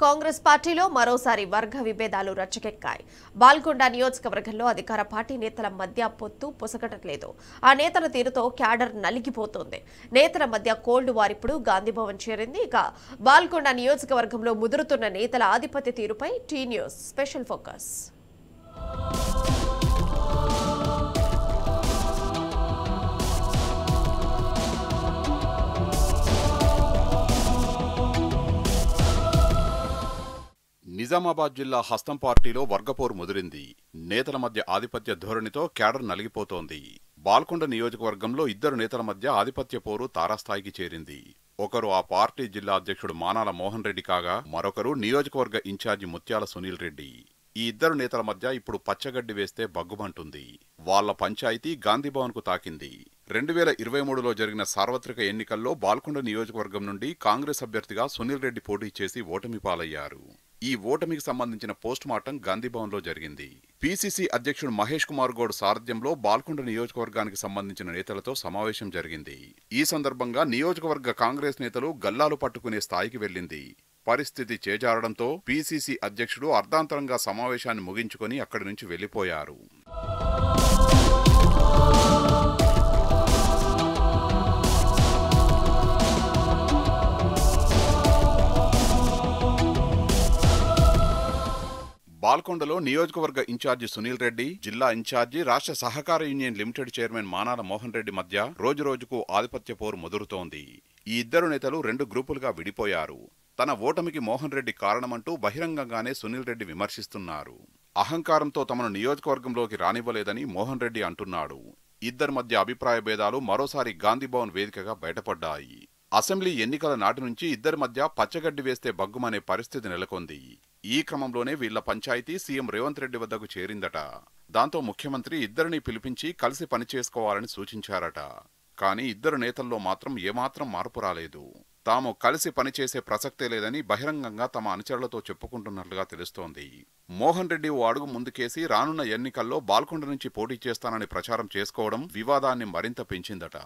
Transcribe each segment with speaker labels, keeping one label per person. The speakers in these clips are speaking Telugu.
Speaker 1: కాంగ్రెస్ పార్టీలో మరోసారి వర్గ విభేదాలు రచ్చకెక్కాయి. బాల్కొండ నియోజకవర్గంలో అధికార పార్టీ నేతల మధ్య పొత్తు పొసగటలేదు. ఆ నేతల తీరుతో క్యాడర్ నలిగిపోతోంది. నేతల మధ్య కోల్డ్ వార్ ఇప్పుడు గాంధీభవన్ చేరింది. ఇక బాల్కొండ నియోజకవర్గంలో ముదురుతున్న నేతల ఆధిపత్య తీరుపై T news special focus.
Speaker 2: Nizamabad జిల్లా హస్తం పార్టీలో వర్గపోరు ముదిరింది. నేతల మధ్య ఆధిపత్య ధోరణితో క్యాడర్ నలిగిపోతోంది. బాల్కొండ నియోజకవర్గంలో ఇద్దరు నేతల మధ్య ఆధిపత్య పోరు తారాస్థాయికి చేరింది. ఒకరు ఆ పార్టీ జిల్లా అధ్యక్షుడు మానాల మోహన్ రెడ్డి కాగా, మరొకరు నియోజకవర్గ ఇన్ఛార్జి ముత్యాల సునీల్ రెడ్డి. ఈ ఇద్దరు నేతల మధ్య ఇప్పుడు పచ్చగడ్డి వేస్తే బగ్గుమంటుంది. వాళ్ల పంచాయతీ గాంధీభవన్ కు తాకింది. 2023లో జరిగిన సార్వత్రిక ఎన్నికల్లో బాల్కొండ నియోజకవర్గం నుండి కాంగ్రెస్ అభ్యర్థిగా సునీల్ రెడ్డి పోటీ చేసి ఓటమి పాలయ్యారు. ఈ ఓటమికి సంబంధించిన పోస్ట్ మార్టం గాంధీభవన్ లో జరిగింది. పీసీసీ అధ్యక్షుడు మహేష్ కుమార్ గౌడ్ సారథ్యంలో బాల్కొండ నియోజకవర్గానికి సంబంధించిన నేతలతో సమావేశం జరిగింది. ఈ సందర్భంగా నియోజకవర్గ కాంగ్రెస్ నేతలు గల్లాలు పట్టుకునే స్థాయికి వెళ్లింది. పరిస్థితి చేజారడంతో పీసీసీ అధ్యక్షుడు అర్ధాంతరంగా సమావేశాన్ని ముగించుకొని అక్కడి నుంచి వెళ్లిపోయారు. బాల్కొండలో నియోజకవర్గ ఇన్ఛార్జి సునీల్ రెడ్డి, జిల్లా ఇన్ఛార్జి రాష్ట్ర సహకార union limited chairman Manala Mohan Reddy మధ్య రోజురోజుకు ఆధిపత్య పోరు ముదురుతోంది. ఈ ఇద్దరు నేతలు రెండు గ్రూపులుగా విడిపోయారు. తన ఓటమికి మోహన్ రెడ్డి కారణమంటూ బహిరంగంగానే సునీల్ రెడ్డి విమర్శిస్తున్నారు. అహంకారంతో తమను నియోజకవర్గంలోకి రానివ్వలేదని మోహన్ రెడ్డి అంటున్నాడు. ఇద్దరి మధ్య అభిప్రాయ భేదాలు మరోసారి గాంధీభవన్ వేదికగా బయటపడ్డాయి. అసెంబ్లీ ఎన్నికల నాటి నుంచి ఇద్దరి మధ్య పచ్చగడ్డి వేస్తే బగ్గుమనే పరిస్థితి నెలకొంది. ఈ క్రమంలోనే వీళ్ల పంచాయతీ సీఎం రేవంత్ రెడ్డి వద్దకు చేరిందట. దాంతో ముఖ్యమంత్రి ఇద్దరిని పిలిపించి కలిసి పనిచేసుకోవాలని సూచించారట. కానీ ఇద్దరు నేతల్లో మాత్రం ఏమాత్రం మార్పు రాలేదు. తాము కలిసి పనిచేసే ప్రసక్తే లేదని బహిరంగంగా తమ అనుచరులతో చెప్పుకుంటున్నట్లుగా తెలుస్తోంది. మోహన్ రెడ్డి ఓ అడుగు ముందుకేసి రానున్న ఎన్నికల్లో బాల్కొండ నుంచి పోటీ చేస్తానని ప్రచారం చేసుకోవడం వివాదాన్ని మరింత పెంచిందట.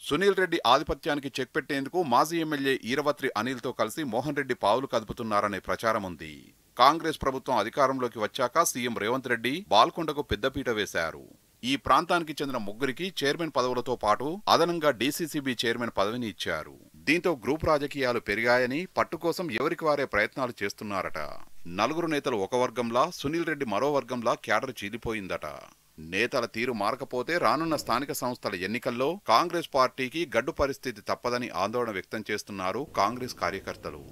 Speaker 2: సునీల్ రెడ్డి ఆధిపత్యానికి చెక్ పెట్టేందుకు మాజీ ఎమ్మెల్యే ఈరవత్రి అనిల్తో కలిసి మోహన్ రెడ్డి పావులు కదుపుతున్నారనే ప్రచారం ఉంది. కాంగ్రెస్ ప్రభుత్వం అధికారంలోకి వచ్చాక సీఎం రేవంత్ రెడ్డి బాల్కొండకు పెద్దపీట వేశారు. ఈ ప్రాంతానికి చెందిన ముగ్గురికి చైర్మన్ పదవులతో పాటు అదనంగా డీసీసీబీ చైర్మన్ పదవిని ఇచ్చారు. దీంతో గ్రూప్ రాజకీయాలు పెరిగాయని, పట్టుకోసం ఎవరికి వారే ప్రయత్నాలు చేస్తున్నారట. నలుగురు నేతలు ఒక వర్గంలా, సునీల్ రెడ్డి మరో వర్గంలా క్యాడర్ చీలిపోయిందట. నేతల తీరు మారకపోతే రానున్న స్థానిక సంస్థల ఎన్నికల్లో కాంగ్రెస్ పార్టీకి గడ్డు పరిస్థితి తప్పదని ఆందోళన వ్యక్తం చేస్తున్నారు కాంగ్రెస్ కార్యకర్తలు.